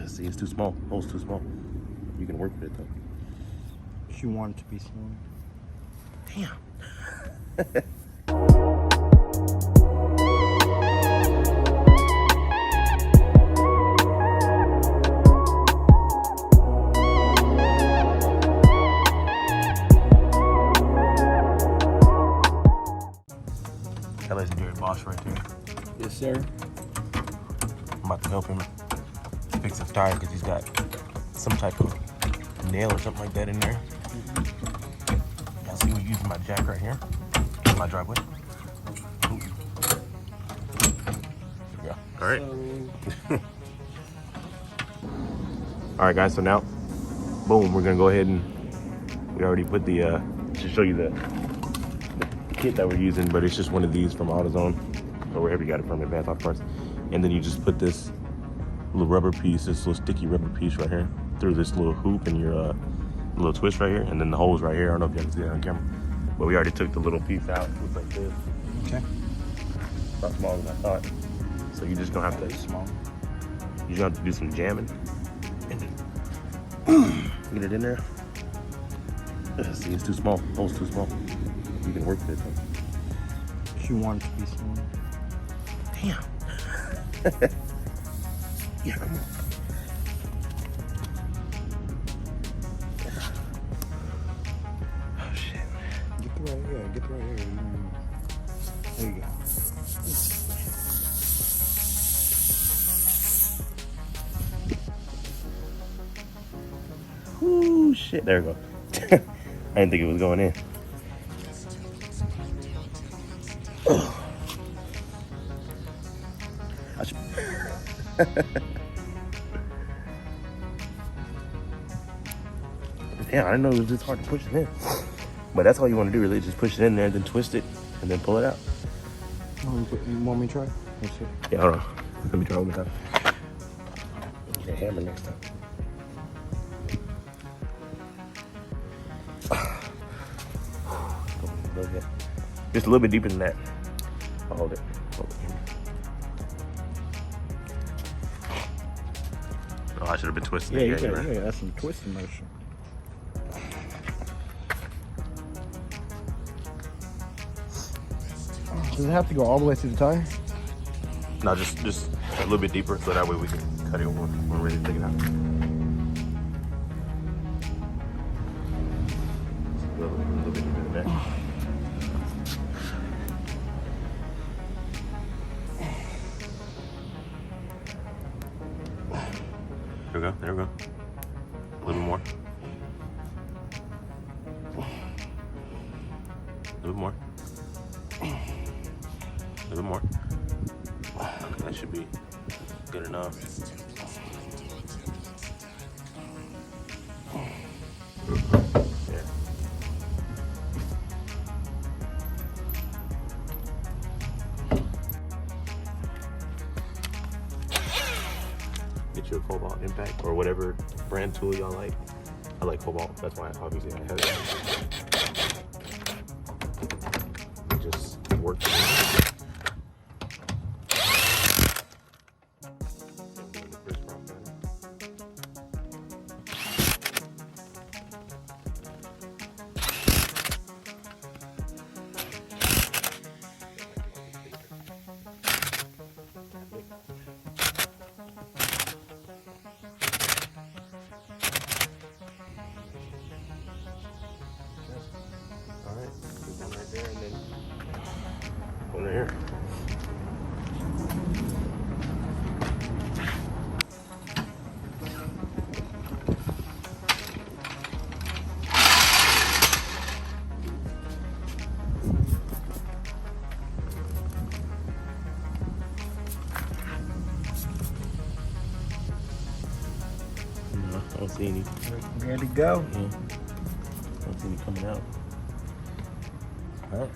See, it's too small. Hole's too small. You can work with it though. She wanted to be small. Damn. That legendary boss right there. Yes, sir. I'm about to help him fix his tire because he's got some type of nail or something like that in there. Y'all see me using my jack right here in my driveway. Ooh. There we go. All right. All right, guys. So now, boom, we're gonna go ahead and we already put the to show you the kit that we're using, but it's just one of these from AutoZone or wherever you got it from, Advanced Auto Parts. And then you just put this little rubber piece, this little sticky rubber piece right here through this little hoop and your little twist right here, and then the hole's right here. I don't know if you can see that on camera, but we already took the little piece out. It looks like this. Okay. Not smaller than I thought. So you're just gonna have to small. You just have to do some jamming and then get it in there. See, it's too small. Hole's too small. You can work with it though. She wanted to be small. Damn. Yeah, come on. Oh shit. Get the right here. Get the right here. There you go. Ooh, shit. There we go. I didn't think it was going in. Yeah, I didn't know it was this hard to push it in. But that's all you want to do, really. Just push it in there, then twist it, and then pull it out. You want me to try? Let's see. Yeah, hold on. Let me try one more time. Get a hammer next time. Just a little bit deeper than that. I'll hold it. Oh, I should have been twisting it. Yeah, that's some twisting motion. Does it have to go all the way through the tire? No, just a little bit deeper, so that way we can cut it when we're ready to take it out. A little bit deeper than that. There we go, there we go. A little more. A little more. A little more. Okay, that should be good enough. There. Get you a Cobalt Impact or whatever brand tool y'all like. I like Cobalt, that's why obviously I have it. Just work. Alright, put one right there and then one right here. No, I don't see any. Ready to go. Yeah. I don't see any coming out. All right.